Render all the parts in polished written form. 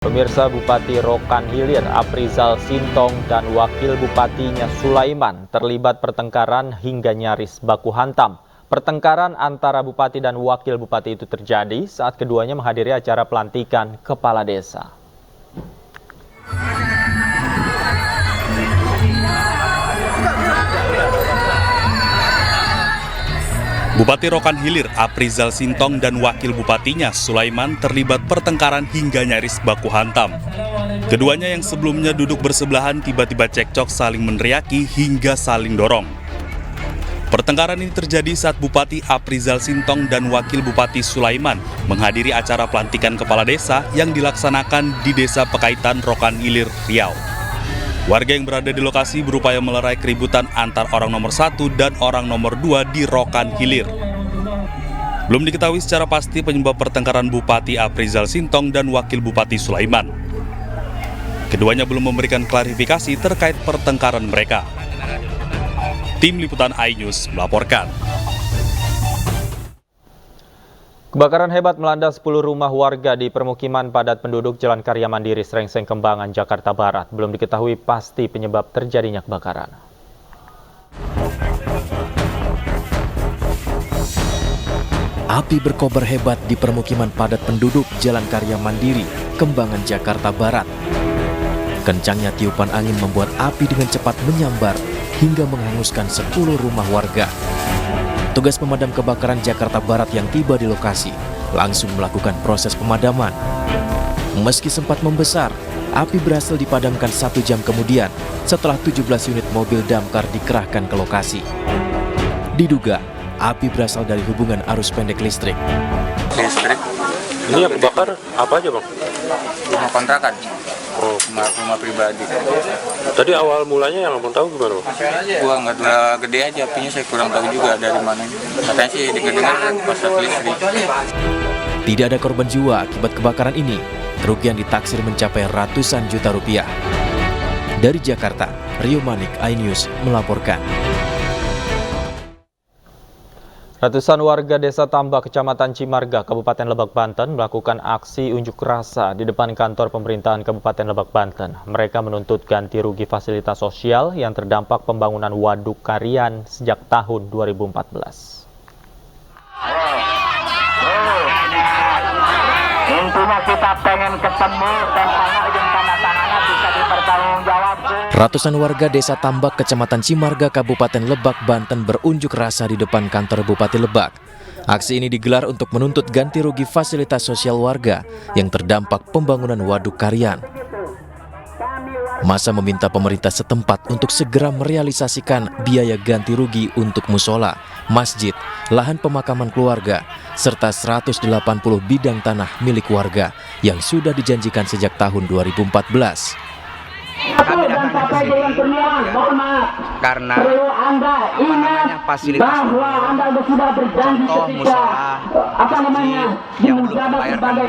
Pemirsa, Bupati Rokan Hilir Aprizal Sintong dan Wakil Bupatinya Sulaiman terlibat pertengkaran hingga nyaris baku hantam. Pertengkaran antara Bupati dan Wakil Bupati itu terjadi saat keduanya menghadiri acara pelantikan Kepala Desa. Bupati Rokan Hilir Aprizal Sintong dan Wakil Bupatinya Sulaiman terlibat pertengkaran hingga nyaris baku hantam. Keduanya yang sebelumnya duduk bersebelahan tiba-tiba cekcok saling meneriaki hingga saling dorong. Pertengkaran ini terjadi saat Bupati Aprizal Sintong dan Wakil Bupati Sulaiman menghadiri acara pelantikan Kepala Desa yang dilaksanakan di Desa Pekaitan Rokan Hilir, Riau. Warga yang berada di lokasi berupaya melerai keributan antar orang nomor 1 dan orang nomor 2 di Rokan Hilir. Belum diketahui secara pasti penyebab pertengkaran Bupati Aprizal Sintong dan Wakil Bupati Sulaiman. Keduanya belum memberikan klarifikasi terkait pertengkaran mereka. Tim Liputan iNews melaporkan. Kebakaran hebat melanda 10 rumah warga di permukiman padat penduduk Jalan Karya Mandiri, Srengseng, Kembangan, Jakarta Barat. Belum diketahui pasti penyebab terjadinya kebakaran. Api berkobar hebat di permukiman padat penduduk Jalan Karya Mandiri, Kembangan, Jakarta Barat. Kencangnya tiupan angin membuat api dengan cepat menyambar hingga menghanguskan 10 rumah warga. Tugas pemadam kebakaran Jakarta Barat yang tiba di lokasi langsung melakukan proses pemadaman. Meski sempat membesar, api berhasil dipadamkan 1 jam kemudian setelah 17 unit mobil damkar dikerahkan ke lokasi. Diduga, api berasal dari hubungan arus pendek listrik. Ini yang kebakar apa aja, Bang? Rumah kontrakan. Oh, Rumah pribadi. tadi awal mulanya yang Abang tahu gimana, Bang? Gua nggak gede aja apinya, saya kurang tahu juga dari mana. Katanya sih dengar pasar listrik. Tidak ada korban jiwa akibat kebakaran ini. Kerugian ditaksir mencapai ratusan juta rupiah. Dari Jakarta, Rio Manik, iNews melaporkan. Ratusan warga Desa Tambak, Kecamatan Cimarga, Kabupaten Lebak, Banten melakukan aksi unjuk rasa di depan kantor pemerintahan Kabupaten Lebak, Banten. Mereka menuntut ganti rugi fasilitas sosial yang terdampak pembangunan waduk Karian sejak tahun 2014. Intinya kita pengen ketemu dan tanda tangannya bisa dipertanggungjawabkan. Ratusan warga Desa Tambak, Kecamatan Cimarga, Kabupaten Lebak, Banten berunjuk rasa di depan kantor Bupati Lebak. Aksi ini digelar untuk menuntut ganti rugi fasilitas sosial warga yang terdampak pembangunan waduk Karian. Masa meminta pemerintah setempat untuk segera merealisasikan biaya ganti rugi untuk musola, masjid, lahan pemakaman keluarga, serta 180 bidang tanah milik warga yang sudah dijanjikan sejak tahun 2014. Kami datang ke sini karena fasilitas contoh musola, masjid yang belum dibayarkan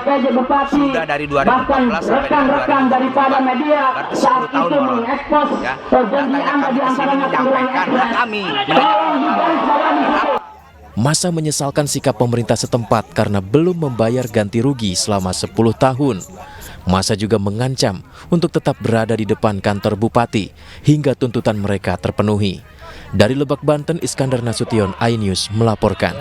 sudah dari 2014 sampai dengan 2024, berarti 10 tahun molor. Ya, datanya kami ke sini menyampaikan hak kami. Masa menyesalkan sikap pemerintah setempat karena belum membayar ganti rugi selama 10 tahun. Masa juga mengancam untuk tetap berada di depan kantor bupati hingga tuntutan mereka terpenuhi. Dari Lebak, Banten, Iskandar Nasution, iNews melaporkan.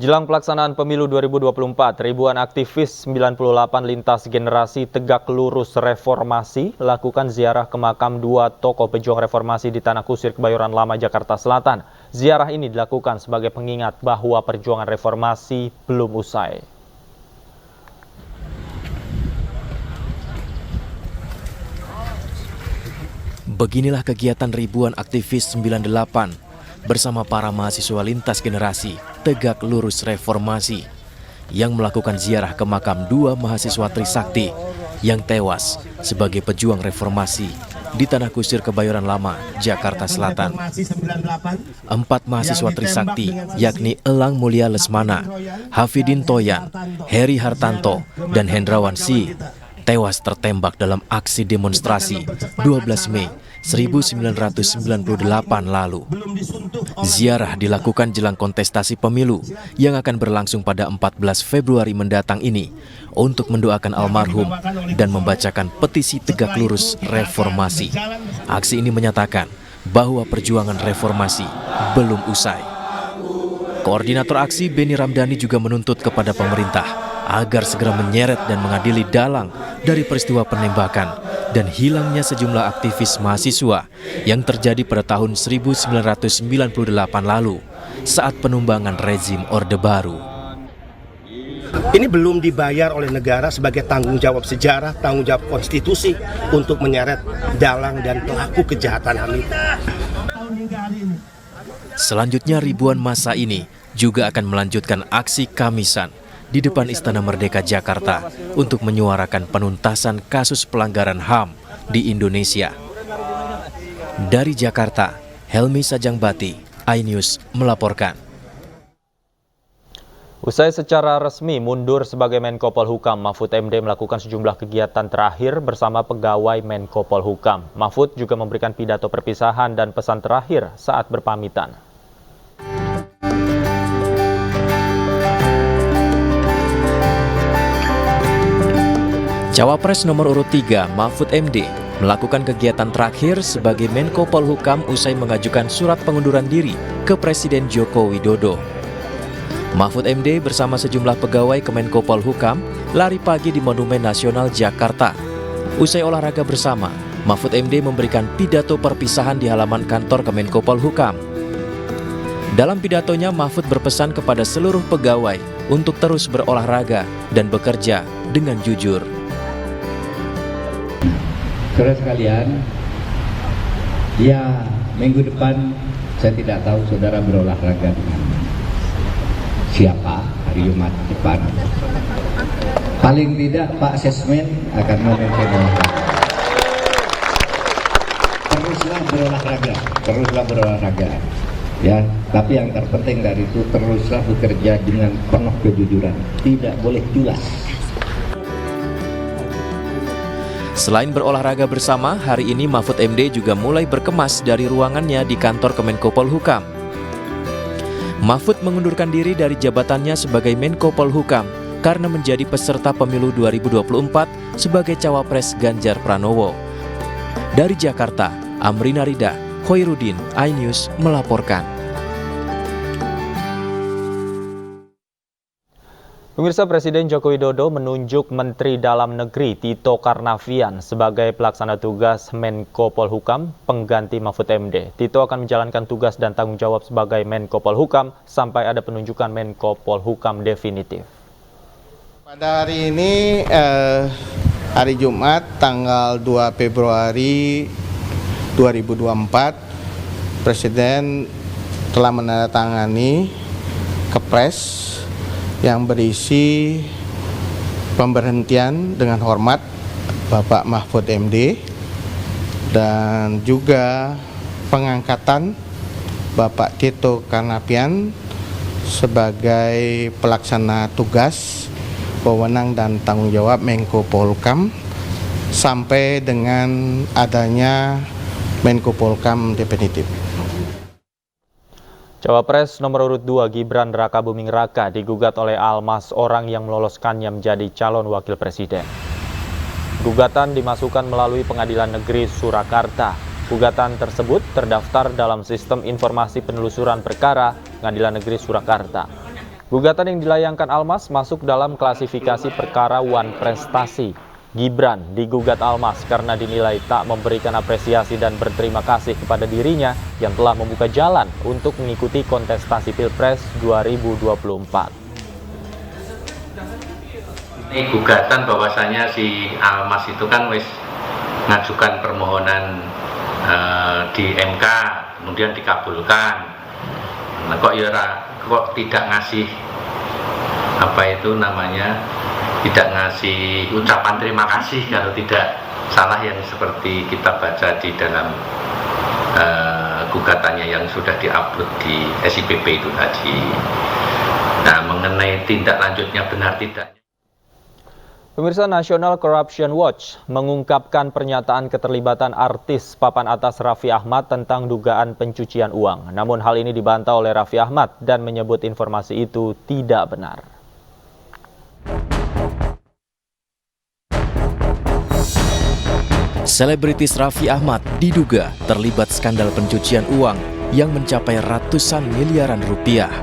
Jelang pelaksanaan pemilu 2024, ribuan aktivis 98 lintas generasi Tegak Lurus Reformasi lakukan ziarah ke makam 2 tokoh pejuang reformasi di Tanah Kusir, Kebayoran Lama, Jakarta Selatan. Ziarah ini dilakukan sebagai pengingat bahwa perjuangan reformasi belum usai. Beginilah kegiatan ribuan aktivis 98 bersama para mahasiswa lintas generasi Tegak Lurus Reformasi yang melakukan ziarah ke makam 2 mahasiswa Trisakti yang tewas sebagai pejuang reformasi di Tanah Kusir, Kebayoran Lama, Jakarta Selatan. 4 mahasiswa Trisakti yakni Elang Mulia Lesmana, Hafidin Toyan, Heri Hartanto, dan Hendrawan Si tewas tertembak dalam aksi demonstrasi 12 Mei 1998 lalu. Ziarah dilakukan jelang kontestasi pemilu yang akan berlangsung pada 14 Februari mendatang ini untuk mendoakan almarhum dan membacakan petisi tegak lurus reformasi. Aksi ini menyatakan bahwa perjuangan reformasi belum usai. Koordinator aksi Beni Ramdhani juga menuntut kepada pemerintah agar segera menyeret dan mengadili dalang dari peristiwa penembakan dan hilangnya sejumlah aktivis mahasiswa yang terjadi pada tahun 1998 lalu saat penumbangan rezim Orde Baru. Ini belum dibayar oleh negara sebagai tanggung jawab sejarah, tanggung jawab konstitusi untuk menyeret dalang dan pelaku kejahatan HAM itu. Selanjutnya ribuan massa ini juga akan melanjutkan aksi Kamisan di depan Istana Merdeka Jakarta untuk menyuarakan penuntasan kasus pelanggaran HAM di Indonesia. Dari Jakarta, Helmi Sajangbati, iNews melaporkan. Usai secara resmi mundur sebagai Menko Polhukam, Mahfud MD melakukan sejumlah kegiatan terakhir bersama pegawai Menko Polhukam. Mahfud juga memberikan pidato perpisahan dan pesan terakhir saat berpamitan. Cawapres nomor urut 3, Mahfud MD, melakukan kegiatan terakhir sebagai Menko Polhukam usai mengajukan surat pengunduran diri ke Presiden Joko Widodo. Mahfud MD bersama sejumlah pegawai Kemenko Polhukam lari pagi di Monumen Nasional Jakarta. Usai olahraga bersama, Mahfud MD memberikan pidato perpisahan di halaman kantor Kemenko Polhukam. Dalam pidatonya, Mahfud berpesan kepada seluruh pegawai untuk terus berolahraga dan bekerja dengan jujur. Saudara sekalian, ya minggu depan saya tidak tahu saudara berolahraga dengan siapa hari Jumat depan. Paling tidak Pak Sesmen akan memimpin olahraga. Teruslah berolahraga. Ya, tapi yang terpenting dari itu teruslah bekerja dengan penuh kejujuran, tidak boleh culas. Selain berolahraga bersama, hari ini Mahfud MD juga mulai berkemas dari ruangannya di kantor Kemenko Polhukam. Mahfud mengundurkan diri dari jabatannya sebagai Menko Polhukam karena menjadi peserta pemilu 2024 sebagai cawapres Ganjar Pranowo. Dari Jakarta, Amrina Rida, Khoirudin, iNews melaporkan. Pemirsa, Presiden Joko Widodo menunjuk Menteri Dalam Negeri Tito Karnavian sebagai pelaksana tugas Menko Polhukam pengganti Mahfud MD. Tito akan menjalankan tugas dan tanggung jawab sebagai Menko Polhukam sampai ada penunjukan Menko Polhukam definitif. Pada hari ini, hari Jumat, tanggal 2 Februari 2024, Presiden telah menandatangani Kepres yang berisi pemberhentian dengan hormat Bapak Mahfud MD dan juga pengangkatan Bapak Tito Karnavian sebagai pelaksana tugas, wewenang dan tanggung jawab Menko Polhukam sampai dengan adanya Menko Polhukam definitif. Cawapres nomor urut 2 Gibran Rakabuming Raka digugat oleh Almas orang yang meloloskannya menjadi calon wakil presiden. Gugatan dimasukkan melalui Pengadilan Negeri Surakarta. Gugatan tersebut terdaftar dalam Sistem Informasi Penelusuran Perkara Pengadilan Negeri Surakarta. Gugatan yang dilayangkan Almas masuk dalam klasifikasi perkara wan prestasi. Gibran digugat Almas karena dinilai tak memberikan apresiasi dan berterima kasih kepada dirinya yang telah membuka jalan untuk mengikuti kontestasi Pilpres 2024. Ini gugatan bahwasanya si Almas itu kan wis ngajukan permohonan di MK, kemudian dikabulkan. Nah, kok tidak ngasih tidak ngasih ucapan terima kasih kalau tidak salah yang seperti kita baca di dalam gugatannya yang sudah diupload di SIPP itu tadi. Nah, mengenai tindak lanjutnya benar tidaknya. Pemirsa, National Corruption Watch mengungkapkan pernyataan keterlibatan artis papan atas Raffi Ahmad tentang dugaan pencucian uang. Namun hal ini dibantah oleh Raffi Ahmad dan menyebut informasi itu tidak benar. Selebritis Raffi Ahmad diduga terlibat skandal pencucian uang yang mencapai ratusan miliaran rupiah.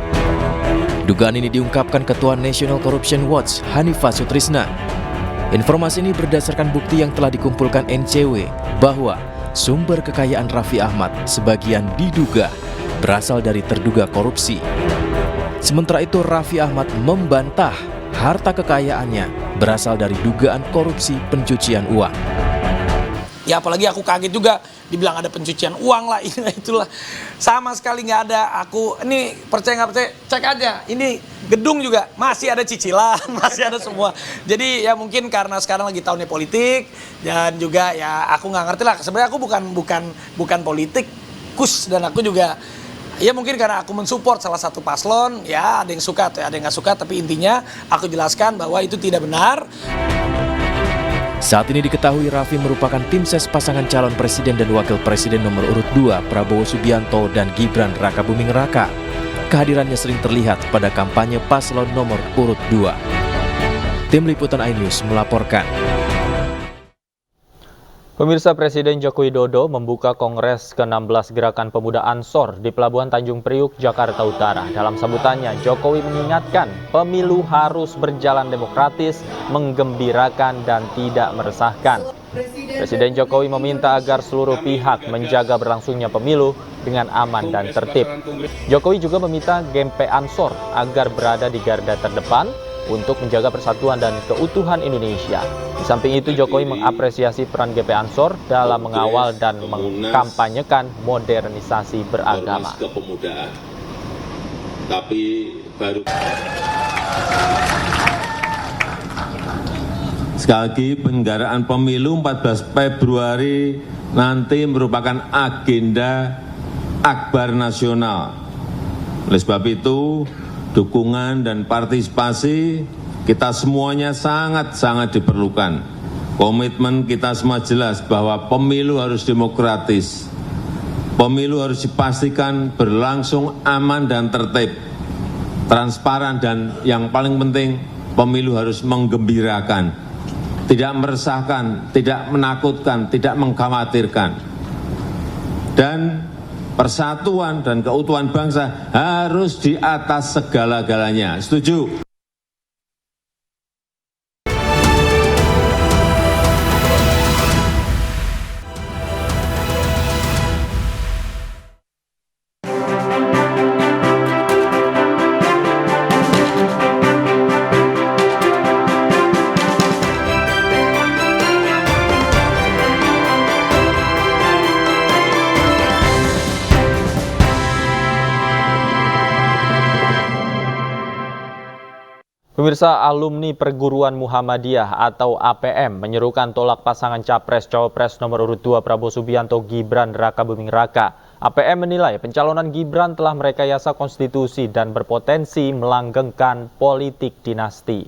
Dugaan ini diungkapkan Ketua National Corruption Watch, Hanifah Sutrisna. Informasi ini berdasarkan bukti yang telah dikumpulkan NCW bahwa sumber kekayaan Raffi Ahmad sebagian diduga berasal dari terduga korupsi. Sementara itu Raffi Ahmad membantah harta kekayaannya berasal dari dugaan korupsi pencucian uang. Ya apalagi aku kaget juga dibilang ada pencucian uang lah, itulah sama sekali nggak ada. Aku ini percaya nggak percaya cek aja, ini gedung juga masih ada cicilan, masih ada semua. Jadi ya mungkin karena sekarang lagi tahunnya politik dan juga ya aku nggak ngerti lah. Sebenarnya aku bukan politikus dan aku juga ya mungkin karena aku mensupport salah satu paslon, ya ada yang suka atau ada yang nggak suka, tapi intinya aku jelaskan bahwa itu tidak benar. Saat ini diketahui Raffi merupakan tim ses pasangan calon presiden dan wakil presiden nomor urut 2 Prabowo Subianto dan Gibran Rakabuming Raka. Kehadirannya sering terlihat pada kampanye paslon nomor urut 2. Tim Liputan iNews melaporkan. Pemirsa, Presiden Joko Widodo membuka Kongres ke-16 Gerakan Pemuda Ansor di Pelabuhan Tanjung Priuk, Jakarta Utara. Dalam sambutannya, Jokowi mengingatkan pemilu harus berjalan demokratis, menggembirakan, dan tidak meresahkan. Presiden Jokowi meminta agar seluruh pihak menjaga berlangsungnya pemilu dengan aman dan tertib. Jokowi juga meminta GP Ansor agar berada di garda terdepan untuk menjaga persatuan dan keutuhan Indonesia. Di samping itu, Jokowi mengapresiasi peran GP Ansor dalam mengawal dan mengkampanyekan modernisasi beragama. Tapi baru sekali lagi, penyelenggaraan pemilu 14 Februari nanti merupakan agenda akbar nasional. Oleh sebab itu, dukungan dan partisipasi kita semuanya sangat-sangat diperlukan. Komitmen kita semua jelas bahwa pemilu harus demokratis. Pemilu harus dipastikan berlangsung aman dan tertib, transparan, dan yang paling penting, pemilu harus menggembirakan, tidak meresahkan, tidak menakutkan, tidak mengkhawatirkan. Dan persatuan dan keutuhan bangsa harus di atas segala-galanya. Setuju? Pemirsa, alumni Perguruan Muhammadiyah atau APM menyerukan tolak pasangan Capres-Cawapres nomor urut 2 Prabowo Subianto Gibran Rakabuming Raka. APM menilai pencalonan Gibran telah merekayasa konstitusi dan berpotensi melanggengkan politik dinasti.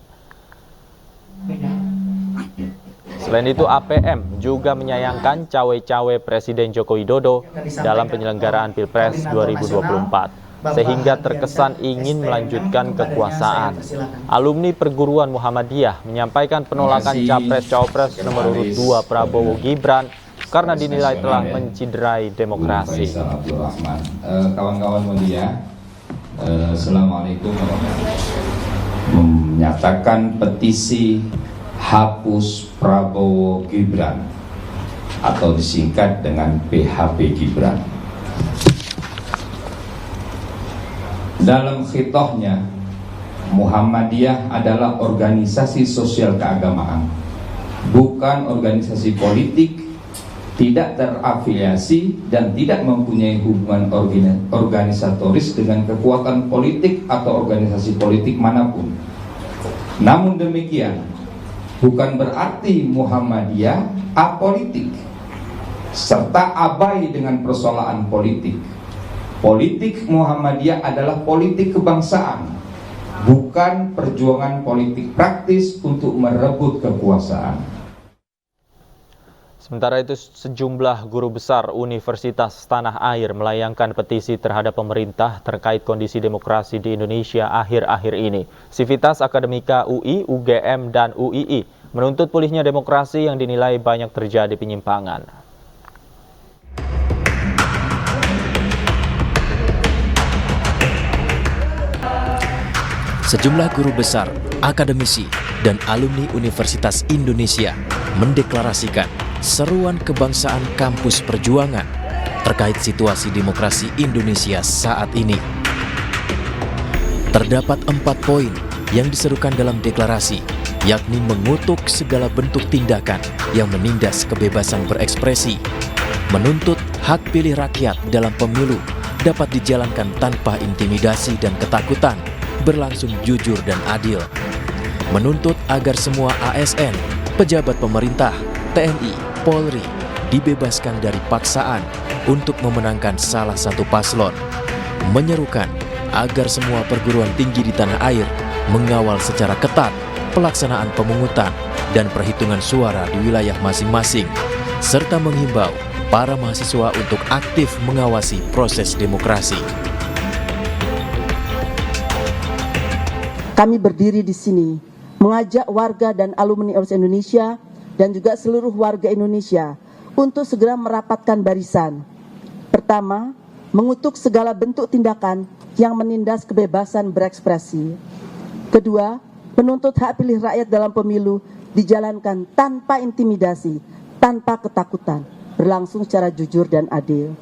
Selain itu, APM juga menyayangkan cawe-cawe Presiden Joko Widodo dalam penyelenggaraan Pilpres 2024. Sehingga terkesan ingin melanjutkan kekuasaan. Alumni Perguruan Muhammadiyah menyampaikan penolakan Capres-Cawapres nomor urut 2 Prabowo Gibran karena dinilai telah menciderai demokrasi. Kawan-kawan mulia, Assalamualaikum warahmatullahi wabarakatuh. Menyatakan petisi hapus Prabowo Gibran atau disingkat dengan PHP Gibran. Dalam khitohnya, Muhammadiyah adalah organisasi sosial keagamaan, bukan organisasi politik, tidak terafiliasi dan tidak mempunyai hubungan organisatoris dengan kekuatan politik atau organisasi politik manapun. Namun demikian, bukan berarti Muhammadiyah apolitik serta abai dengan persoalan politik. Politik Muhammadiyah adalah politik kebangsaan, bukan melakukan perjuangan politik praktis untuk merebut kekuasaan. Sementara itu, sejumlah guru besar Universitas Tanah Air melayangkan petisi terhadap pemerintah terkait kondisi demokrasi di Indonesia akhir-akhir ini. Sivitas Akademika UI, UGM, dan UII menuntut pulihnya demokrasi yang dinilai banyak terjadi penyimpangan. Sejumlah guru besar, akademisi, dan alumni Universitas Indonesia mendeklarasikan seruan kebangsaan kampus perjuangan terkait situasi demokrasi Indonesia saat ini. Terdapat 4 poin yang diserukan dalam deklarasi, yakni mengutuk segala bentuk tindakan yang menindas kebebasan berekspresi, menuntut hak pilih rakyat dalam pemilu dapat dijalankan tanpa intimidasi dan ketakutan, berlangsung jujur dan adil, menuntut agar semua ASN, pejabat pemerintah, TNI, Polri dibebaskan dari paksaan untuk memenangkan salah satu paslon, menyerukan agar semua perguruan tinggi di tanah air mengawal secara ketat pelaksanaan pemungutan dan perhitungan suara di wilayah masing-masing, serta menghimbau para mahasiswa untuk aktif mengawasi proses demokrasi. Kami berdiri di sini mengajak warga dan alumni Universitas Indonesia dan juga seluruh warga Indonesia untuk segera merapatkan barisan. Pertama, mengutuk segala bentuk tindakan yang menindas kebebasan berekspresi. Kedua, menuntut hak pilih rakyat dalam pemilu dijalankan tanpa intimidasi, tanpa ketakutan, berlangsung secara jujur dan adil.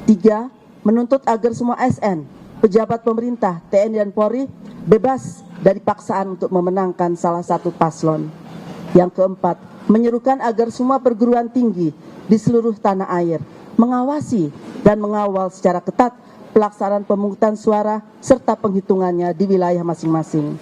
Tiga, menuntut agar semua ASN, pejabat pemerintah, TNI dan Polri bebas dari paksaan untuk memenangkan salah satu paslon. Yang keempat, menyerukan agar semua perguruan tinggi di seluruh tanah air mengawasi dan mengawal secara ketat pelaksanaan pemungutan suara serta penghitungannya di wilayah masing-masing.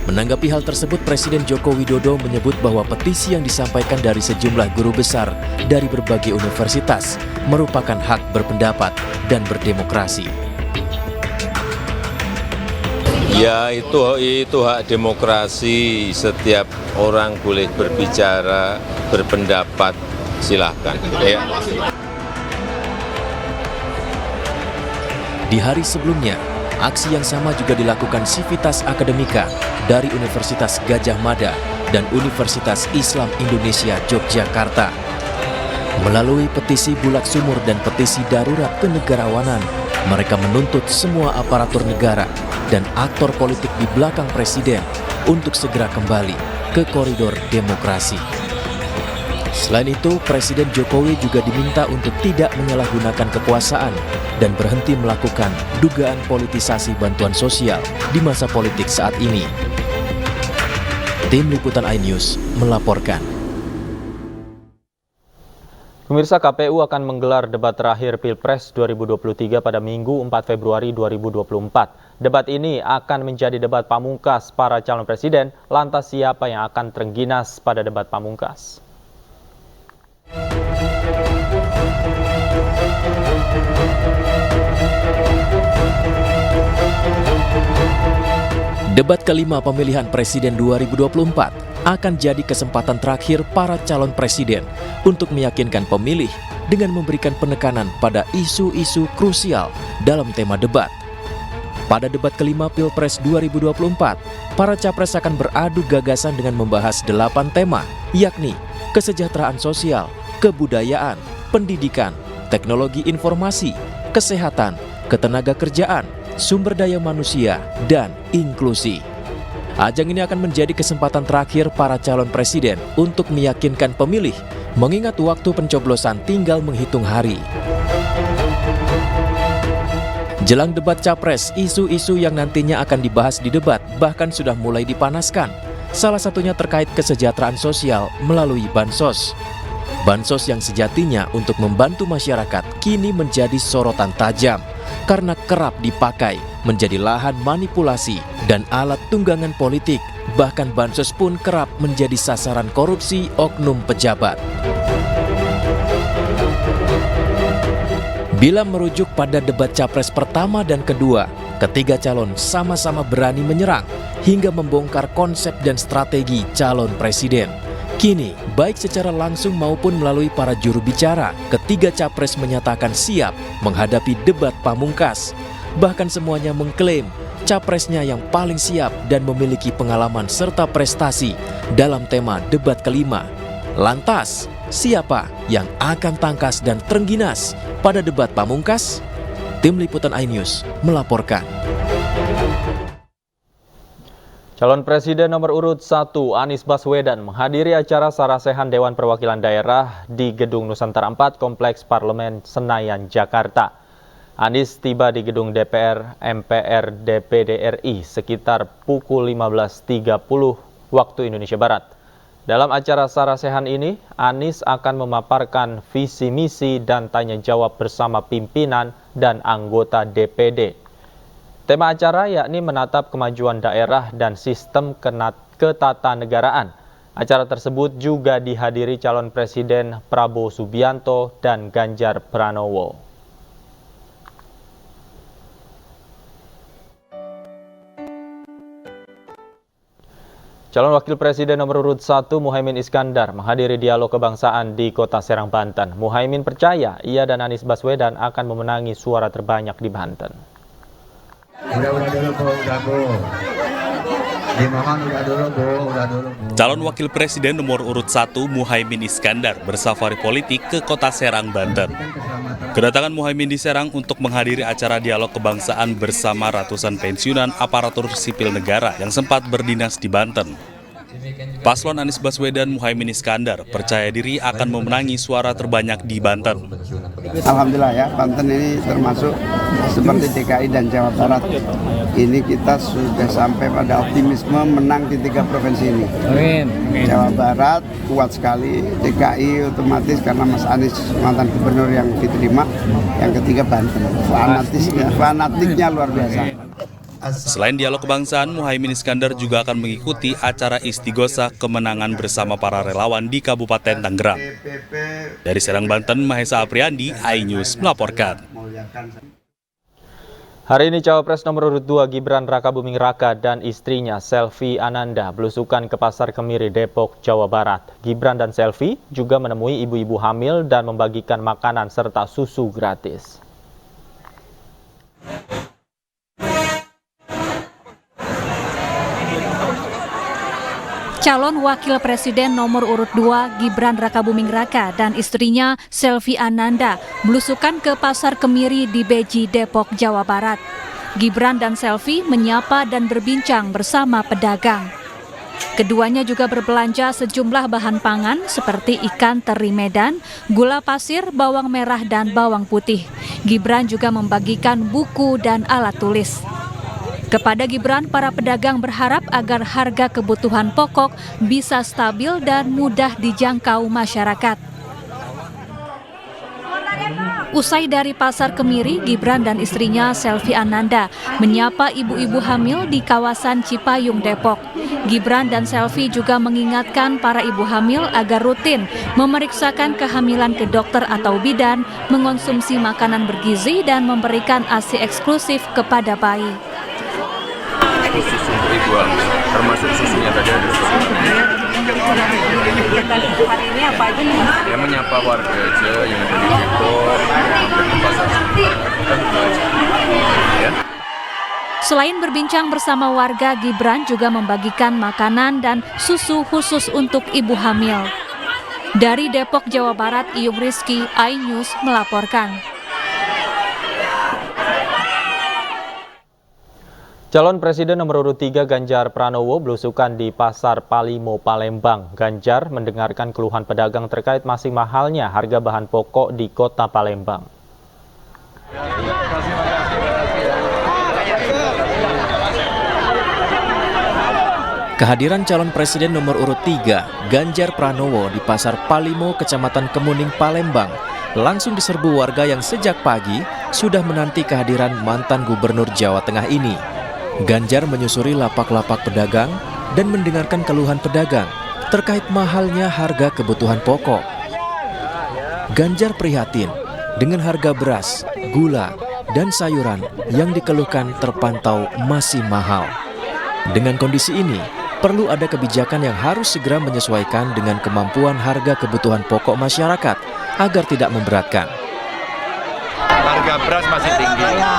Menanggapi hal tersebut, Presiden Joko Widodo menyebut bahwa petisi yang disampaikan dari sejumlah guru besar dari berbagai universitas merupakan hak berpendapat dan berdemokrasi. Ya, itu hak demokrasi. Setiap orang boleh berbicara, berpendapat, silahkan. Ya. Di hari sebelumnya, aksi yang sama juga dilakukan Sivitas Akademika dari Universitas Gadjah Mada dan Universitas Islam Indonesia Yogyakarta. Melalui petisi Bulak Sumur dan petisi darurat kenegarawanan, mereka menuntut semua aparatur negara dan aktor politik di belakang presiden untuk segera kembali ke koridor demokrasi. Selain itu, Presiden Jokowi juga diminta untuk tidak menyalahgunakan kekuasaan dan berhenti melakukan dugaan politisasi bantuan sosial di masa politik saat ini. Tim Liputan iNews melaporkan. Pemirsa, KPU akan menggelar debat terakhir Pilpres 2023 pada Minggu 4 Februari 2024. Debat ini akan menjadi debat pamungkas para calon presiden. Lantas siapa yang akan terengginas pada debat pamungkas? Debat kelima pemilihan presiden 2024 akan jadi kesempatan terakhir para calon presiden untuk meyakinkan pemilih dengan memberikan penekanan pada isu-isu krusial dalam tema debat. Pada debat kelima Pilpres 2024, para capres akan beradu gagasan dengan membahas 8 tema, yakni kesejahteraan sosial, kebudayaan, pendidikan, teknologi informasi, kesehatan, ketenagakerjaan, sumber daya manusia, dan inklusi. Ajang ini akan menjadi kesempatan terakhir para calon presiden untuk meyakinkan pemilih, mengingat waktu pencoblosan tinggal menghitung hari. Jelang debat capres, isu-isu yang nantinya akan dibahas di debat bahkan sudah mulai dipanaskan. Salah satunya terkait kesejahteraan sosial melalui Bansos. Bansos yang sejatinya untuk membantu masyarakat kini menjadi sorotan tajam karena kerap dipakai menjadi lahan manipulasi dan alat tunggangan politik. Bahkan Bansos pun kerap menjadi sasaran korupsi oknum pejabat. Bila merujuk pada debat capres pertama dan kedua, Ketiga calon sama-sama berani menyerang hingga membongkar konsep dan strategi calon presiden. Kini, baik secara langsung maupun melalui para juru bicara, ketiga capres menyatakan siap menghadapi debat pamungkas. Bahkan semuanya mengklaim capresnya yang paling siap dan memiliki pengalaman serta prestasi dalam tema debat kelima. Lantas, siapa yang akan tangkas dan terengginas pada debat pamungkas? Tim Liputan iNews melaporkan. Calon Presiden nomor urut 1 Anies Baswedan menghadiri acara sarasehan Dewan Perwakilan Daerah di Gedung Nusantara 4 Kompleks Parlemen Senayan, Jakarta. Anies tiba di gedung DPR MPR DPD RI sekitar pukul 15.30 waktu Indonesia Barat. Dalam acara sarasehan ini, Anies akan memaparkan visi misi dan tanya jawab bersama pimpinan dan anggota DPD. Tema acara yakni menatap kemajuan daerah dan sistem ketatanegaraan. Acara tersebut juga dihadiri calon Presiden Prabowo Subianto dan Ganjar Pranowo. Calon Wakil Presiden nomor urut 1 Muhaimin Iskandar menghadiri dialog kebangsaan di Kota Serang, Banten. Muhaimin percaya ia dan Anies Baswedan akan memenangi suara terbanyak di Banten. Calon Wakil Presiden nomor urut 1 Muhaimin Iskandar bersafari politik ke Kota Serang, Banten. Kedatangan Muhaimin di Serang untuk menghadiri acara dialog kebangsaan bersama ratusan pensiunan aparatur sipil negara yang sempat berdinas di Banten. Paslon Anies Baswedan Muhaimin Iskandar percaya diri akan memenangi suara terbanyak di Banten. Alhamdulillah ya, Banten ini termasuk seperti DKI dan Jawa Barat. Ini kita sudah sampai pada optimisme menang di 3 provinsi ini. Jawa Barat kuat sekali, DKI otomatis karena Mas Anies mantan gubernur yang diterima. Yang ketiga Banten, fanatiknya luar biasa. Selain dialog kebangsaan, Muhaimin Iskandar juga akan mengikuti acara istighosah kemenangan bersama para relawan di Kabupaten Tangerang. Dari Serang, Banten, Mahesa Apriandi, iNews melaporkan. Hari ini Cawapres nomor urut 2 Gibran Rakabuming Raka dan istrinya Selvi Ananda belusukan ke Pasar Kemiri, Depok, Jawa Barat. Gibran dan Selvi juga menemui ibu-ibu hamil dan membagikan makanan serta susu gratis. Calon Wakil Presiden nomor urut 2 Gibran Rakabuming Raka dan istrinya Selvi Ananda belusukan ke Pasar Kemiri di Beji, Depok, Jawa Barat. Gibran dan Selvi menyapa dan berbincang bersama pedagang. Keduanya juga berbelanja sejumlah bahan pangan seperti ikan teri Medan, gula pasir, bawang merah, dan bawang putih. Gibran juga membagikan buku dan alat tulis. Kepada Gibran, para pedagang berharap agar harga kebutuhan pokok bisa stabil dan mudah dijangkau masyarakat. Usai dari Pasar Kemiri, Gibran dan istrinya Selvi Ananda menyapa ibu-ibu hamil di kawasan Cipayung, Depok. Gibran dan Selvi juga mengingatkan para ibu hamil agar rutin memeriksakan kehamilan ke dokter atau bidan, mengonsumsi makanan bergizi, dan memberikan ASI eksklusif kepada bayi. Khusus untuk ibu hamil, termasuk susunya tadi ada susu. Hari ini apa aja nih? Dia menyapa warga aja yang ada di Depok, di pasar ya. Selain berbincang bersama warga, Gibran juga membagikan makanan dan susu khusus untuk ibu hamil. Dari Depok, Jawa Barat, Iyung Rizky, iNews melaporkan. Calon Presiden nomor urut 3 Ganjar Pranowo belusukan di Pasar Palimo, Palembang. Ganjar mendengarkan keluhan pedagang terkait masih mahalnya harga bahan pokok di kota Palembang. Kehadiran calon presiden nomor urut 3, Ganjar Pranowo di Pasar Palimo, Kecamatan Kemuning, Palembang, langsung diserbu warga yang sejak pagi sudah menanti kehadiran mantan Gubernur Jawa Tengah ini. Ganjar menyusuri lapak-lapak pedagang dan mendengarkan keluhan pedagang terkait mahalnya harga kebutuhan pokok. Ganjar prihatin dengan harga beras, gula, dan sayuran yang dikeluhkan terpantau masih mahal. Dengan kondisi ini, perlu ada kebijakan yang harus segera menyesuaikan dengan kemampuan harga kebutuhan pokok masyarakat agar tidak memberatkan. Harga beras masih tinggi, ya.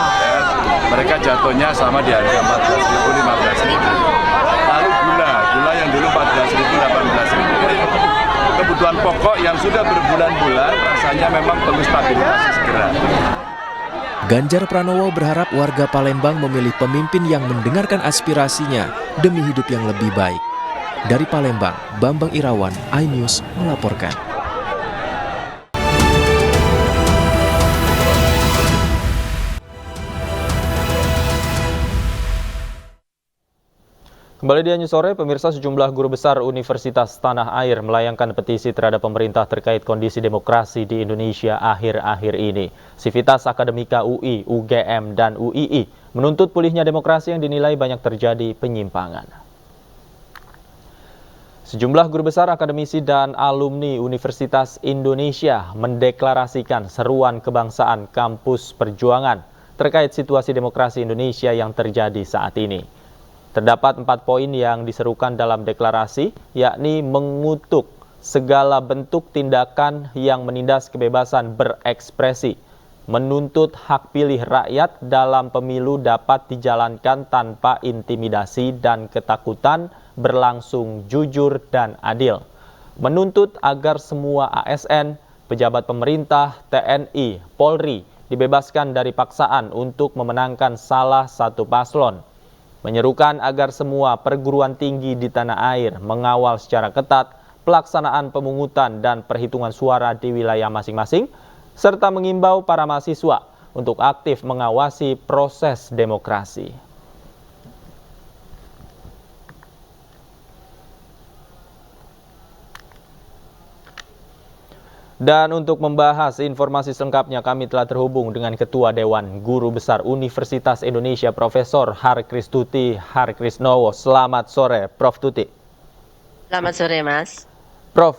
Mereka jatuhnya sama di harga 14.000, 15.000. Lalu gula yang dulu 14.000, 18.000. Kebutuhan pokok yang sudah berbulan-bulan rasanya memang perlu stabilisasi segera. Ganjar Pranowo berharap warga Palembang memilih pemimpin yang mendengarkan aspirasinya demi hidup yang lebih baik. Dari Palembang, Bambang Irawan, iNews melaporkan. Kembali di News Sore, pemirsa, sejumlah guru besar Universitas Tanah Air melayangkan petisi terhadap pemerintah terkait kondisi demokrasi di Indonesia akhir-akhir ini. Sivitas Akademika UI, UGM, dan UII menuntut pulihnya demokrasi yang dinilai banyak terjadi penyimpangan. Sejumlah guru besar, akademisi, dan alumni Universitas Indonesia mendeklarasikan seruan kebangsaan kampus perjuangan terkait situasi demokrasi Indonesia yang terjadi saat ini. Terdapat 4 poin yang diserukan dalam deklarasi, yakni mengutuk segala bentuk tindakan yang menindas kebebasan berekspresi, menuntut hak pilih rakyat dalam pemilu dapat dijalankan tanpa intimidasi dan ketakutan, berlangsung jujur dan adil, menuntut agar semua ASN, pejabat pemerintah, TNI, Polri dibebaskan dari paksaan untuk memenangkan salah satu paslon, menyerukan agar semua perguruan tinggi di tanah air mengawal secara ketat pelaksanaan pemungutan dan perhitungan suara di wilayah masing-masing, serta mengimbau para mahasiswa untuk aktif mengawasi proses demokrasi. Dan untuk membahas informasi selengkapnya, kami telah terhubung dengan Ketua Dewan Guru Besar Universitas Indonesia, Profesor Harkristuti Harkrisnowo. Selamat sore, Prof. Tuti. Selamat sore, Mas. Prof,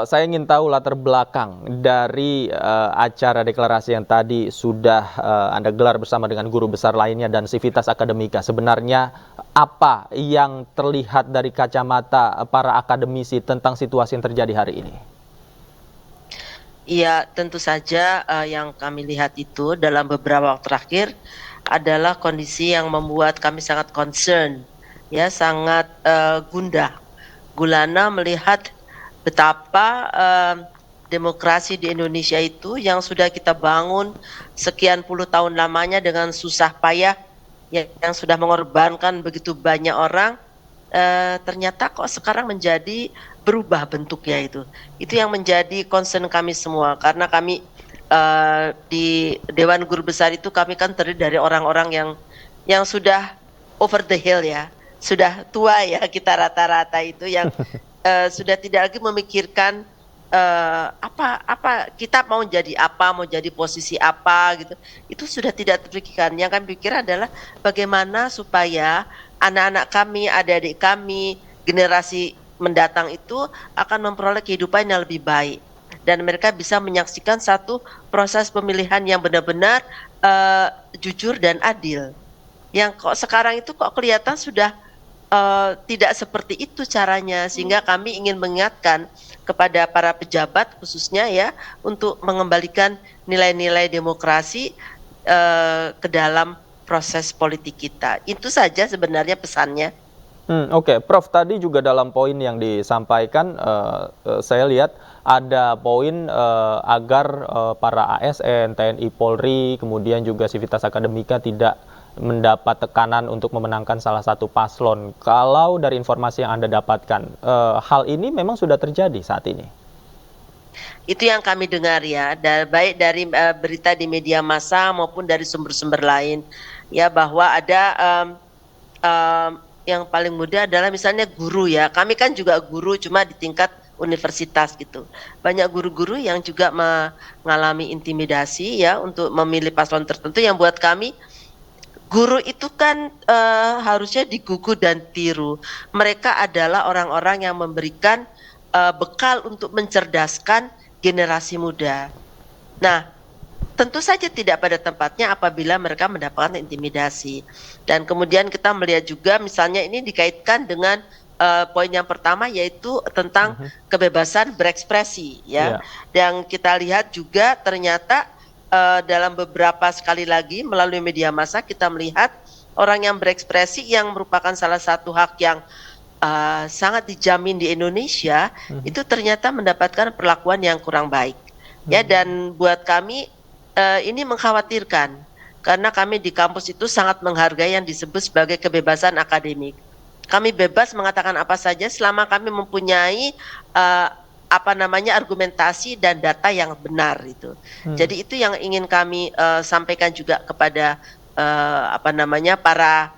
saya ingin tahu latar belakang dari acara deklarasi yang tadi sudah Anda gelar bersama dengan guru besar lainnya dan Sivitas Akademika. Sebenarnya apa yang terlihat dari kacamata para akademisi tentang situasi yang terjadi hari ini? Iya, tentu saja yang kami lihat itu dalam beberapa waktu terakhir adalah kondisi yang membuat kami sangat concern, ya, sangat gulana melihat betapa demokrasi di Indonesia itu yang sudah kita bangun sekian puluh tahun lamanya dengan susah payah, yang sudah mengorbankan begitu banyak orang, ternyata kok sekarang menjadi berubah bentuknya itu. Itu yang menjadi concern kami semua, karena kami di Dewan Guru Besar itu kami kan terdiri dari orang-orang yang sudah over the hill, ya, sudah tua, ya, kita rata-rata itu yang sudah tidak lagi memikirkan apa kita mau jadi apa, mau jadi posisi apa gitu. Itu sudah tidak terpikirkan. Yang kami pikir adalah bagaimana supaya anak-anak kami, adik-adik kami, generasi mendatang itu akan memperoleh kehidupan yang lebih baik, dan mereka bisa menyaksikan satu proses pemilihan yang benar-benar jujur dan adil. Yang kok sekarang itu kok kelihatan sudah tidak seperti itu caranya, sehingga kami ingin mengingatkan kepada para pejabat khususnya, ya, untuk mengembalikan nilai-nilai demokrasi ke dalam proses politik kita. Itu saja sebenarnya pesannya. Oke, Prof, tadi juga dalam poin yang disampaikan, saya lihat ada poin agar para ASN, TNI, Polri, kemudian juga Sivitas Akademika tidak mendapat tekanan untuk memenangkan salah satu paslon. Kalau dari informasi yang Anda dapatkan, hal ini memang sudah terjadi saat ini? Itu yang kami dengar, ya, baik dari berita di media massa maupun dari sumber-sumber lain, ya, bahwa ada yang paling mudah adalah misalnya guru, ya. Kami kan juga guru, cuma di tingkat universitas gitu. Banyak guru-guru yang juga mengalami intimidasi, ya, untuk memilih paslon tertentu, yang buat kami guru itu kan harusnya digugu dan tiru. Mereka adalah orang-orang yang memberikan bekal untuk mencerdaskan generasi muda. Nah, tentu saja tidak pada tempatnya apabila mereka mendapatkan intimidasi. Dan kemudian kita melihat juga misalnya ini dikaitkan dengan poin yang pertama, yaitu tentang kebebasan berekspresi, ya. Yang kita lihat juga ternyata dalam beberapa sekali lagi melalui media massa kita melihat orang yang berekspresi yang merupakan salah satu hak yang sangat dijamin di Indonesia itu ternyata mendapatkan perlakuan yang kurang baik, ya. Dan buat kami ini mengkhawatirkan karena kami di kampus itu sangat menghargai yang disebut sebagai kebebasan akademik. Kami bebas mengatakan apa saja selama kami mempunyai argumentasi dan data yang benar itu. Jadi itu yang ingin kami sampaikan juga kepada para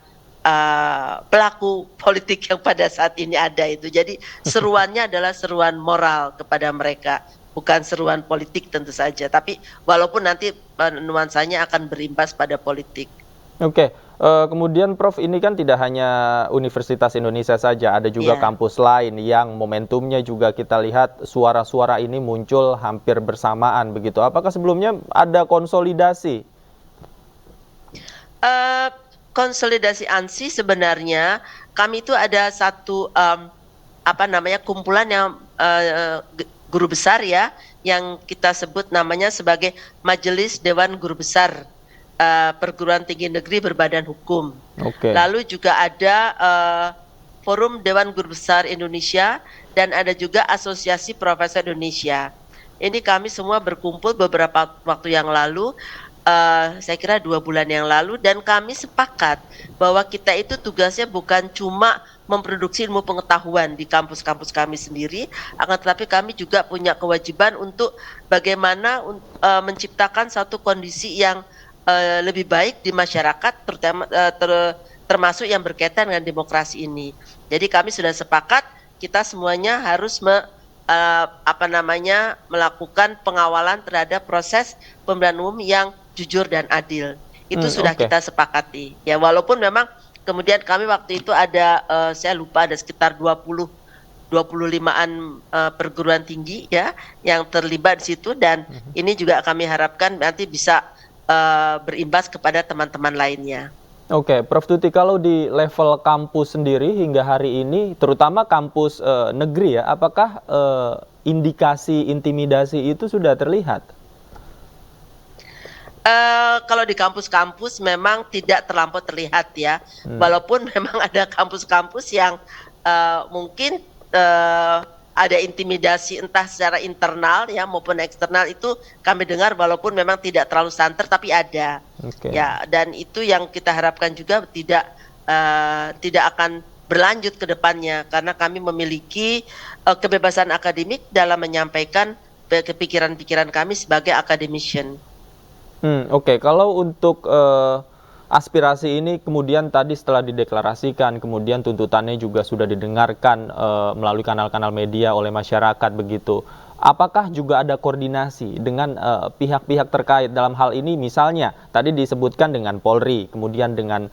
pelaku politik yang pada saat ini ada itu. Jadi seruannya adalah seruan moral kepada mereka, bukan seruan politik tentu saja. Tapi walaupun nanti nuansanya akan berimbas pada politik. Oke, kemudian Prof, ini kan tidak hanya Universitas Indonesia saja, ada juga kampus lain yang momentumnya juga kita lihat suara-suara ini muncul hampir bersamaan begitu. Apakah sebelumnya ada konsolidasi? Konsolidasi ANSI sebenarnya kami itu ada satu kumpulan yang guru besar, ya, yang kita sebut namanya sebagai Majelis Dewan Guru Besar Perguruan Tinggi Negeri Berbadan Hukum. Lalu juga ada Forum Dewan Guru Besar Indonesia dan ada juga Asosiasi Profesor Indonesia. Ini kami semua berkumpul beberapa waktu yang lalu, saya kira 2 bulan yang lalu, dan kami sepakat bahwa kita itu tugasnya bukan cuma memproduksi ilmu pengetahuan di kampus-kampus kami sendiri, akan tetapi kami juga punya kewajiban untuk bagaimana menciptakan satu kondisi yang lebih baik di masyarakat, termasuk yang berkaitan dengan demokrasi ini. Jadi kami sudah sepakat kita semuanya harus melakukan pengawalan terhadap proses pemilihan umum yang jujur dan adil. Itu sudah kita sepakati. Ya, walaupun memang kemudian kami waktu itu ada saya lupa ada sekitar 25-an perguruan tinggi, ya, yang terlibat di situ, dan ini juga kami harapkan nanti bisa berimbas kepada teman-teman lainnya. Oke, Prof Tuti, kalau di level kampus sendiri hingga hari ini, terutama kampus negeri, ya, apakah indikasi intimidasi itu sudah terlihat? Kalau di kampus-kampus memang tidak terlampau terlihat, ya, walaupun memang ada kampus-kampus yang mungkin ada intimidasi entah secara internal, ya, maupun eksternal, itu kami dengar walaupun memang tidak terlalu santer tapi ada. Ya, dan itu yang kita harapkan juga tidak akan berlanjut ke depannya karena kami memiliki kebebasan akademik dalam menyampaikan pikiran-pikiran kami sebagai academician. Oke, kalau untuk aspirasi ini kemudian tadi setelah dideklarasikan, kemudian tuntutannya juga sudah didengarkan melalui kanal-kanal media oleh masyarakat begitu. Apakah juga ada koordinasi dengan pihak-pihak terkait dalam hal ini, misalnya tadi disebutkan dengan Polri, kemudian dengan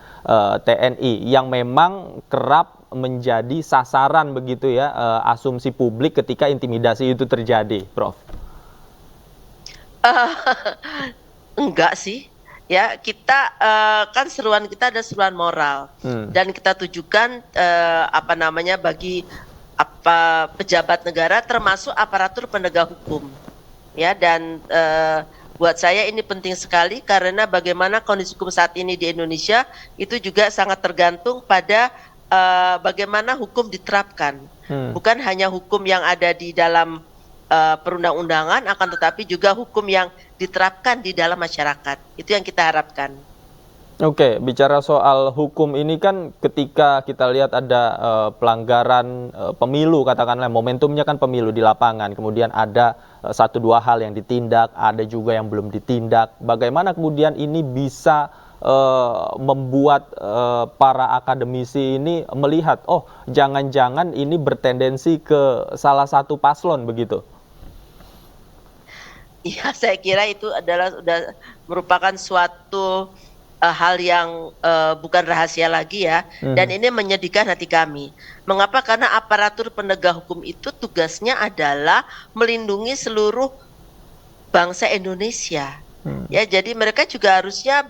TNI yang memang kerap menjadi sasaran begitu, ya, asumsi publik ketika intimidasi itu terjadi, Prof? Enggak sih. Ya, kita kan seruan kita ada seruan moral dan kita tujukan bagi pejabat negara termasuk aparatur penegak hukum, ya, dan buat saya ini penting sekali karena bagaimana kondisi hukum saat ini di Indonesia itu juga sangat tergantung pada bagaimana hukum diterapkan, bukan hanya hukum yang ada di dalam perundang-undangan, akan tetapi juga hukum yang diterapkan di dalam masyarakat. Itu yang kita harapkan. Oke, bicara soal hukum ini kan ketika kita lihat ada pelanggaran pemilu, katakanlah momentumnya kan pemilu di lapangan, kemudian ada 1-2 hal yang ditindak, ada juga yang belum ditindak. Bagaimana kemudian ini bisa membuat para akademisi ini melihat, oh jangan-jangan ini bertendensi ke salah satu paslon begitu? Ya, saya kira itu adalah sudah merupakan suatu hal yang bukan rahasia lagi, ya, dan ini menyedihkan hati kami. Mengapa? Karena aparatur penegak hukum itu tugasnya adalah melindungi seluruh bangsa Indonesia, Ya, jadi mereka juga harusnya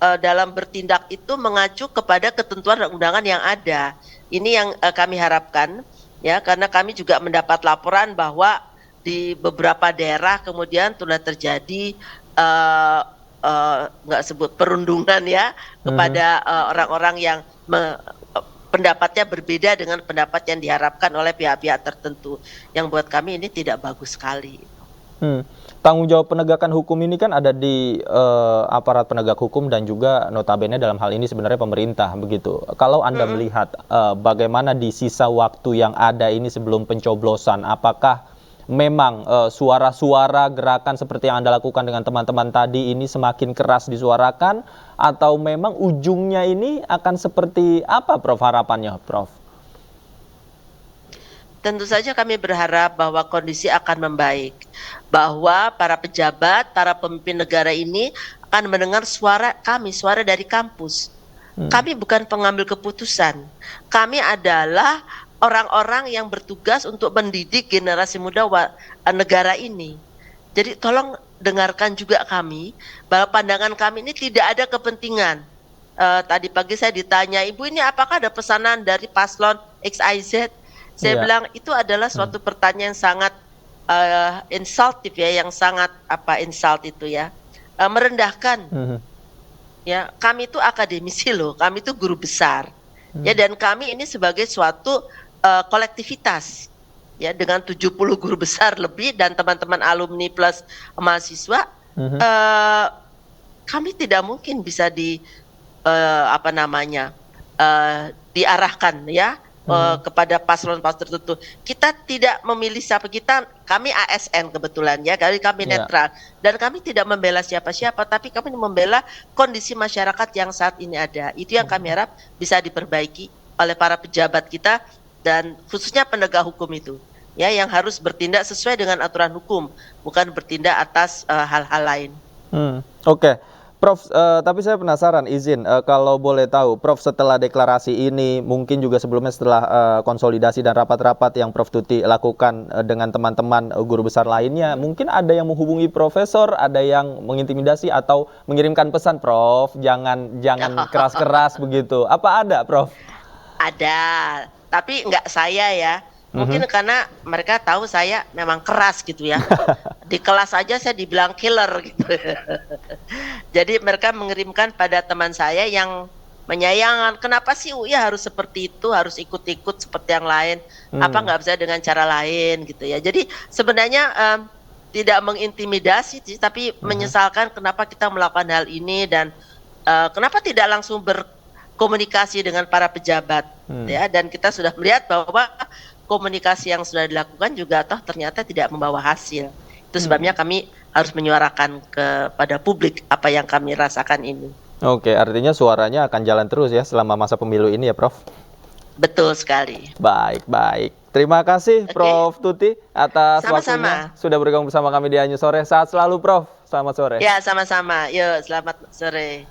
dalam bertindak itu mengacu kepada ketentuan undangan yang ada. Ini yang kami harapkan, ya, karena kami juga mendapat laporan bahwa di beberapa daerah kemudian sudah terjadi nggak sebut perundungan ya kepada orang-orang yang pendapatnya berbeda dengan pendapat yang diharapkan oleh pihak-pihak tertentu, yang buat kami ini tidak bagus sekali. Tanggung jawab penegakan hukum ini kan ada di aparat penegak hukum dan juga notabene dalam hal ini sebenarnya pemerintah, begitu. Kalau Anda melihat bagaimana di sisa waktu yang ada ini sebelum pencoblosan, apakah memang suara-suara gerakan seperti yang Anda lakukan dengan teman-teman tadi ini semakin keras disuarakan, atau memang ujungnya ini akan seperti apa, Prof, harapannya, Prof? Tentu saja kami berharap bahwa kondisi akan membaik, bahwa para pejabat, para pemimpin negara ini akan mendengar suara kami, suara dari kampus. Kami bukan pengambil keputusan, kami adalah orang-orang yang bertugas untuk mendidik generasi muda negara ini. Jadi tolong dengarkan juga kami, bahwa pandangan kami ini tidak ada kepentingan. Tadi pagi saya ditanya, Ibu, ini apakah ada pesanan dari paslon XIZ? Saya bilang itu adalah suatu pertanyaan yang sangat insultif ya, yang sangat insult itu ya, merendahkan. Ya, kami itu akademisi loh, kami itu guru besar. Ya, dan kami ini sebagai suatu kolektivitas ya, dengan 70 guru besar lebih dan teman-teman alumni plus mahasiswa. Kami tidak mungkin bisa diarahkan ya kepada paslon-paslon tertentu. Kita tidak memilih siapa, kami ASN kebetulan ya, kami netral, dan kami tidak membela siapa-siapa, tapi kami membela kondisi masyarakat yang saat ini ada. Itu yang kami harap bisa diperbaiki oleh para pejabat kita dan khususnya penegak hukum itu, ya, yang harus bertindak sesuai dengan aturan hukum, bukan bertindak atas hal-hal lain. Oke. Prof, tapi saya penasaran, izin kalau boleh tahu, Prof, setelah deklarasi ini, mungkin juga sebelumnya setelah konsolidasi dan rapat-rapat yang Prof Tuti lakukan dengan teman-teman guru besar lainnya, mungkin ada yang menghubungi Profesor, ada yang mengintimidasi atau mengirimkan pesan, Prof, jangan keras-keras begitu. Apa ada, Prof? Ada, tapi nggak saya ya. Mungkin karena mereka tahu saya memang keras gitu ya. Di kelas aja saya dibilang killer gitu. Jadi mereka mengirimkan pada teman saya yang menyayangkan, kenapa sih UI harus seperti itu, harus ikut-ikut seperti yang lain, apa nggak bisa dengan cara lain gitu ya. Jadi sebenarnya tidak mengintimidasi, tapi menyesalkan kenapa kita melakukan hal ini dan kenapa tidak langsung berkomunikasi dengan para pejabat ya. Dan kita sudah melihat bahwa komunikasi yang sudah dilakukan juga ternyata tidak membawa hasil. Itu sebabnya kami harus menyuarakan kepada publik apa yang kami rasakan ini. Oke, artinya suaranya akan jalan terus ya selama masa pemilu ini ya, Prof? Betul sekali. Baik. Terima kasih Prof Tuti atas waktunya sudah bergabung bersama kami di Anju Sore. Sehat selalu, Prof. Selamat sore. Ya, sama-sama. Yuk, selamat sore.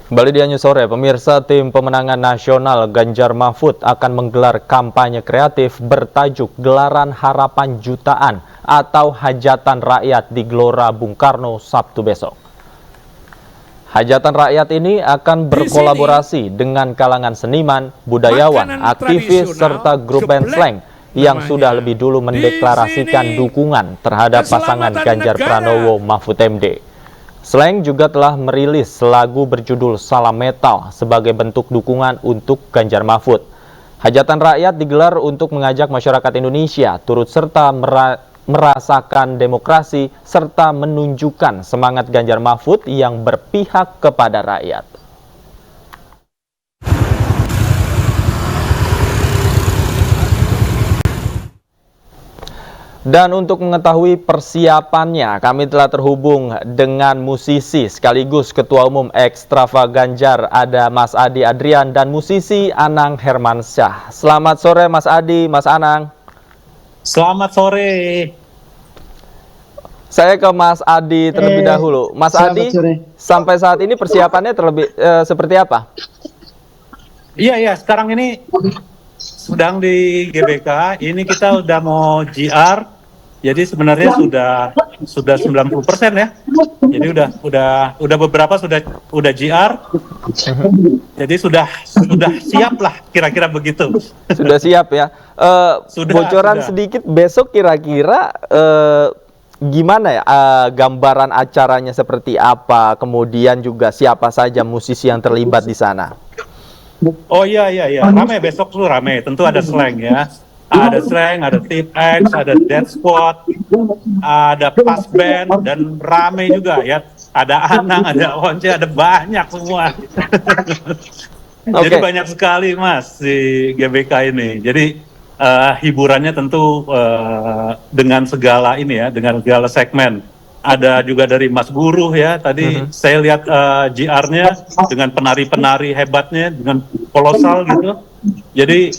Kembali di Anju Sore, pemirsa, tim pemenangan nasional Ganjar Mahfud akan menggelar kampanye kreatif bertajuk Gelaran Harapan Jutaan atau Hajatan Rakyat di Gelora Bung Karno Sabtu besok. Hajatan rakyat ini akan berkolaborasi dengan kalangan seniman, budayawan, aktivis, serta grup band slang yang sudah lebih dulu mendeklarasikan dukungan terhadap pasangan Ganjar Pranowo Mahfud MD. Slang juga telah merilis lagu berjudul Salam Metal sebagai bentuk dukungan untuk Ganjar Mahfud. Hajatan rakyat digelar untuk mengajak masyarakat Indonesia turut serta merasakan demokrasi serta menunjukkan semangat Ganjar Mahfud yang berpihak kepada rakyat. Dan untuk mengetahui persiapannya, kami telah terhubung dengan musisi sekaligus Ketua Umum Ekstrava Ganjar, ada Mas Adi Adrian dan musisi Anang Hermansyah. Selamat sore Mas Adi, Mas Anang. Selamat sore. Saya ke Mas Adi terlebih dahulu. Mas Adi, sampai saat ini persiapannya seperti apa? Iya, sekarang ini sedang di GBK, ini kita udah mau GR, jadi sebenarnya sudah 90% ya. Jadi udah beberapa sudah GR. Jadi sudah siap lah kira-kira begitu. Sudah siap ya. Bocoran sudah. sedikit besok kira-kira gimana ya gambaran acaranya seperti apa, kemudian juga siapa saja musisi yang terlibat di sana? Oh iya, rame besok tuh rame. Tentu ada slang ya. Ada slang, ada tip X, ada dead squad, ada pas band, dan rame juga ya. Ada Anang, ada Once, ada banyak semua. Jadi banyak sekali Mas di GBK ini. Jadi hiburannya tentu dengan segala ini ya, dengan segala segmen. Ada juga dari Mas Guru ya, tadi saya lihat GR-nya dengan penari-penari hebatnya, dengan kolosal gitu. Jadi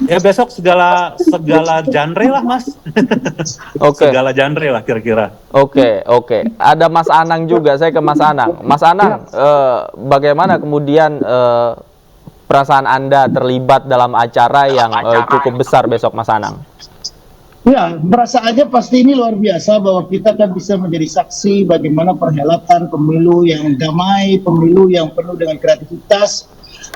ya besok segala genre lah Mas. Segala genre lah kira-kira. Oke. Ada Mas Anang juga, saya ke Mas Anang. Mas Anang, bagaimana kemudian perasaan Anda terlibat dalam acara yang cukup besar besok, Mas Anang? Ya, perasaannya pasti ini luar biasa bahwa kita kan bisa menjadi saksi bagaimana perhelatan pemilu yang damai, pemilu yang penuh dengan kreativitas,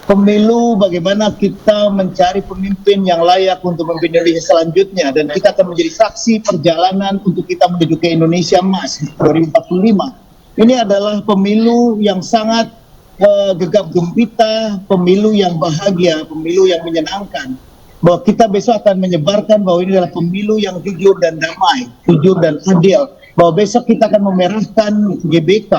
pemilu bagaimana kita mencari pemimpin yang layak untuk memimpin Indonesia selanjutnya, dan kita akan menjadi saksi perjalanan untuk kita menuju ke Indonesia Emas 2045. Ini adalah pemilu yang sangat gegap gempita, pemilu yang bahagia, pemilu yang menyenangkan. Bahwa kita besok akan menyebarkan bahwa ini adalah pemilu yang jujur dan damai, jujur dan adil. Bahwa besok kita akan memerahkan GBK,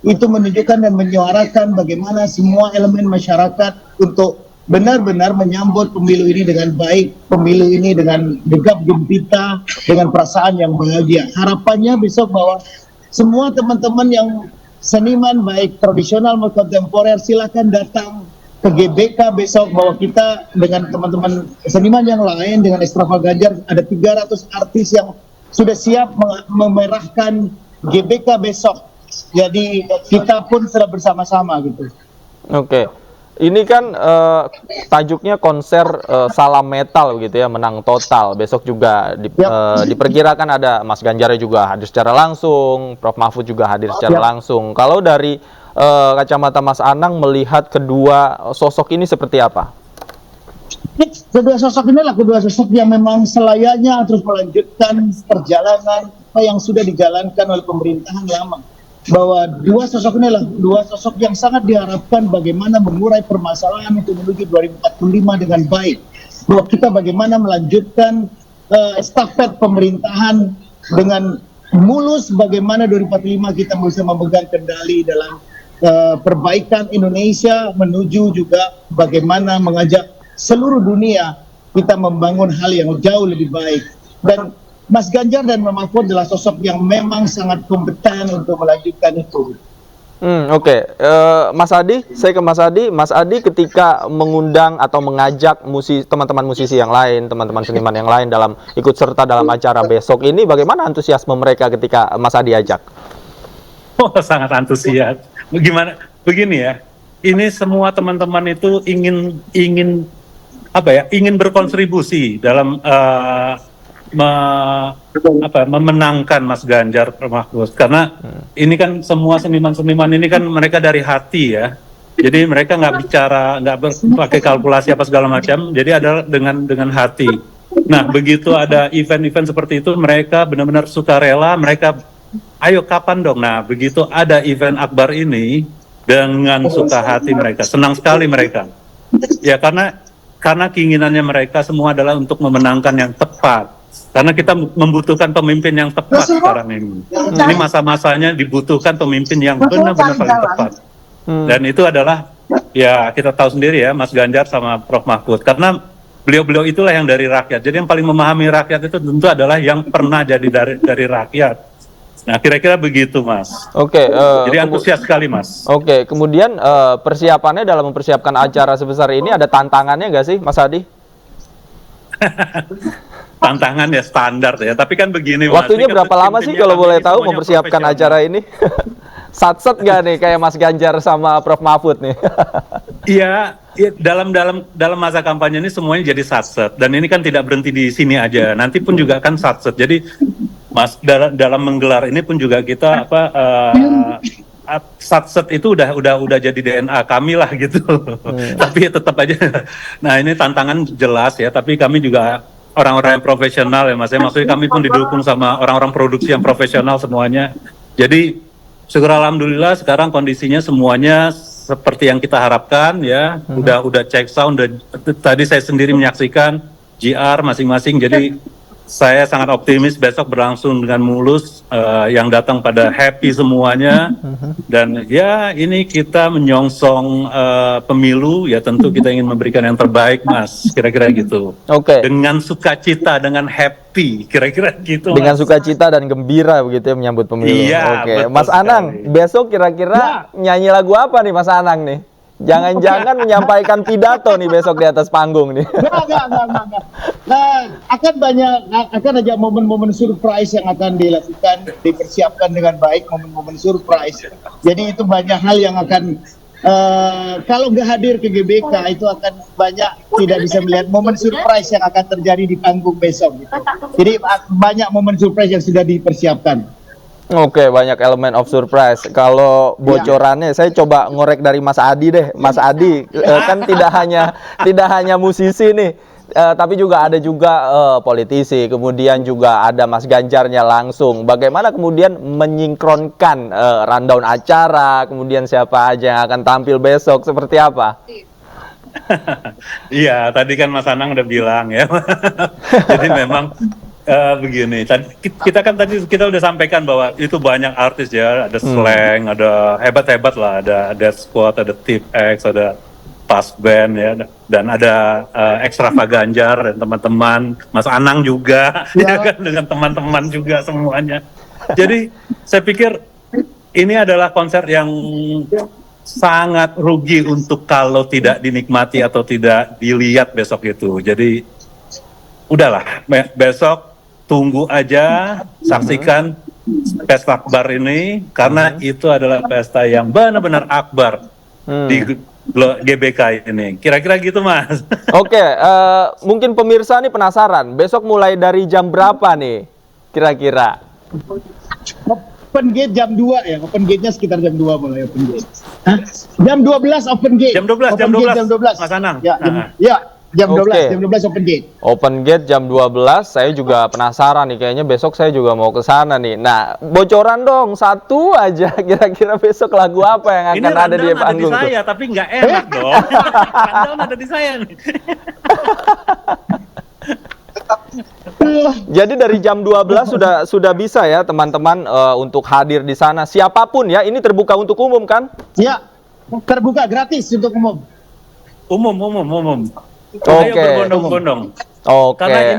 itu menunjukkan dan menyuarakan bagaimana semua elemen masyarakat untuk benar-benar menyambut pemilu ini dengan baik, pemilu ini dengan gegap gempita, dengan perasaan yang bahagia. Harapannya besok bahwa semua teman-teman yang seniman baik tradisional maupun kontemporer silakan datang ke GBK besok, bahwa kita dengan teman-teman seniman yang lain dengan Extravaganza ada 300 artis yang sudah siap memerahkan GBK besok. Jadi kita pun sudah bersama-sama gitu. Oke. Ini kan tajuknya konser Salam Metal gitu ya, menang total. Besok juga diperkirakan ada Mas Ganjar juga hadir secara langsung, Prof Mahfud juga hadir secara langsung. Kalau dari kacamata Mas Anang melihat kedua sosok ini seperti apa? Kedua sosok inilah kedua sosok yang memang selayaknya terus melanjutkan perjalanan apa yang sudah dijalankan oleh pemerintahan lama. Bahwa dua sosok inilah dua sosok yang sangat diharapkan bagaimana mengurai permasalahan untuk menuju 2045 dengan baik. Bahwa kita bagaimana melanjutkan estafet pemerintahan dengan mulus, bagaimana 2045 kita bisa memegang kendali dalam perbaikan Indonesia, menuju juga bagaimana mengajak seluruh dunia kita membangun hal yang jauh lebih baik. Dan Mas Ganjar dan Mas Mahfud adalah sosok yang memang sangat kompeten untuk melanjutkan itu. Oke. Mas Adi, saya ke Mas Adi. Mas Adi ketika mengundang atau mengajak teman-teman musisi yang lain, teman-teman seniman yang lain dalam ikut serta dalam acara besok ini, bagaimana antusiasme mereka ketika Mas Adi ajak? Oh, sangat antusias. Gimana? Begini ya. Ini semua teman-teman itu ingin berkontribusi dalam memenangkan Mas Ganjar Mahfud, karena ini kan semua seniman-seniman ini kan mereka dari hati ya, jadi mereka nggak pakai kalkulasi apa segala macam, jadi adalah dengan hati. Nah begitu ada event-event seperti itu, mereka benar-benar sukarela, mereka ayo kapan dong. Nah begitu ada event akbar ini dengan suka hati mereka, senang sekali mereka ya, karena keinginannya mereka semua adalah untuk memenangkan yang tepat. Karena kita membutuhkan pemimpin yang tepat sekarang ini. Ini masa-masanya dibutuhkan pemimpin yang benar-benar paling tepat. Dan itu adalah, ya kita tahu sendiri ya, Mas Ganjar sama Prof Mahfud. Karena beliau-beliau itulah yang dari rakyat. Jadi yang paling memahami rakyat itu tentu adalah yang pernah jadi dari rakyat. Nah kira-kira begitu Mas. Oke. Jadi antusias sekali Mas. Oke, kemudian persiapannya dalam mempersiapkan acara sebesar ini ada tantangannya nggak sih Mas Adi? Tantangan ya standar ya, tapi kan begini Mas. Waktunya berapa lama sih kalau boleh tahu mempersiapkan acara ini? Satset nggak nih kayak Mas Ganjar sama Prof Mahfud nih? Iya, dalam masa kampanye ini semuanya jadi satset, dan ini kan tidak berhenti di sini aja. Nanti pun juga kan satset. Jadi Mas dalam menggelar ini pun juga kita satset itu udah jadi DNA kami lah gitu. Tapi tetap aja. Nah, ini tantangan jelas ya, tapi kami juga orang-orang yang profesional ya Mas. Maksudnya kami pun didukung sama orang-orang produksi yang profesional semuanya. Jadi syukur alhamdulillah sekarang kondisinya semuanya seperti yang kita harapkan ya. Udah cek sound, tadi saya sendiri menyaksikan GR masing-masing. Jadi saya sangat optimis besok berlangsung dengan mulus, yang datang pada happy semuanya. Dan ya ini kita menyongsong pemilu, ya tentu kita ingin memberikan yang terbaik Mas, kira-kira gitu. Oke. Dengan sukacita, dengan happy, kira-kira gitu. Dengan Mas. sukacita dan gembira begitu ya menyambut pemilu. Iya, Oke, betul Mas Anang, sekali. besok kira-kira nyanyi lagu apa nih Mas Anang nih? Jangan-jangan menyampaikan pidato nih besok di atas panggung nih. Enggak. Nah, akan ada momen-momen surprise yang akan dilakukan, dipersiapkan dengan baik, momen-momen surprise. Jadi itu banyak hal yang akan kalau nggak hadir ke GBK itu akan banyak tidak bisa melihat momen surprise yang akan terjadi di panggung besok gitu. Jadi banyak momen surprise yang sudah dipersiapkan. Oke, banyak elemen of surprise. Kalau bocorannya, saya coba ngorek dari Mas Adi deh. Mas Adi kan tidak hanya musisi nih, tapi juga ada politisi. Kemudian juga ada Mas Ganjarnya langsung. Bagaimana kemudian menyinkronkan rundown acara, kemudian siapa aja yang akan tampil besok, seperti apa? Iya, tadi kan Mas Anang udah bilang ya. Jadi memang begini, kita udah sampaikan bahwa itu banyak artis ya, ada Slang, ada hebat-hebat lah, ada Death Squad, ada Tip X, ada Pas Band ya, dan ada Extravaganjar dan teman-teman, Mas Anang juga, ya kan, dengan teman-teman juga semuanya. Jadi saya pikir ini adalah konser yang sangat rugi untuk kalau tidak dinikmati atau tidak dilihat besok itu. Jadi udahlah, besok tunggu aja, saksikan pesta akbar ini, karena itu adalah pesta yang benar-benar akbar di GBK ini. Kira-kira gitu Mas. Oke, mungkin pemirsa nih penasaran, besok mulai dari jam berapa nih kira-kira? Open gate jam 2 ya, open gate-nya sekitar jam 2 mulai open gate. Jam 12 open gate. Jam 12, jam 12. Mas Anang. Jam 12, Oke. jam 12 open gate. Open gate jam 12, saya juga penasaran nih, kayaknya besok saya juga mau ke sana nih. Nah, bocoran dong, satu aja kira-kira besok lagu apa yang akan ada di panggung ada di saya, tapi nggak enak dong. Rundown ada di saya nih. Jadi dari jam 12 sudah bisa ya teman-teman untuk hadir di sana. Siapapun ya, ini terbuka untuk umum kan? Ya, terbuka gratis untuk umum. Umum. Oke. Ayo berbondong-bondong. Oke. Karena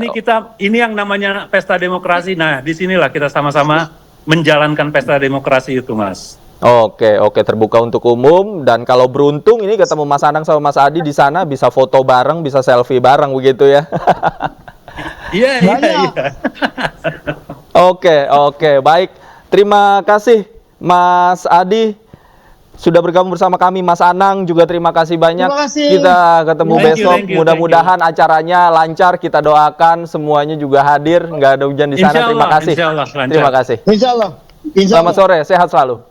ini yang namanya pesta demokrasi. Nah, disinilah kita sama-sama menjalankan pesta demokrasi itu, Mas. Oke, terbuka untuk umum, dan kalau beruntung ini ketemu Mas Anang sama Mas Adi di sana, bisa foto bareng, bisa selfie bareng begitu ya. Iya. Oke, baik. Terima kasih Mas Adi sudah bergabung bersama kami. Mas Anang juga terima kasih banyak. Terima kasih. Kita ketemu besok. Thank you. Mudah-mudahan acaranya lancar. Kita doakan semuanya juga hadir. Nggak ada hujan di sana. Terima kasih. Insya Allah lancar. Terima kasih. Insya Allah. Selamat sore. Sehat selalu.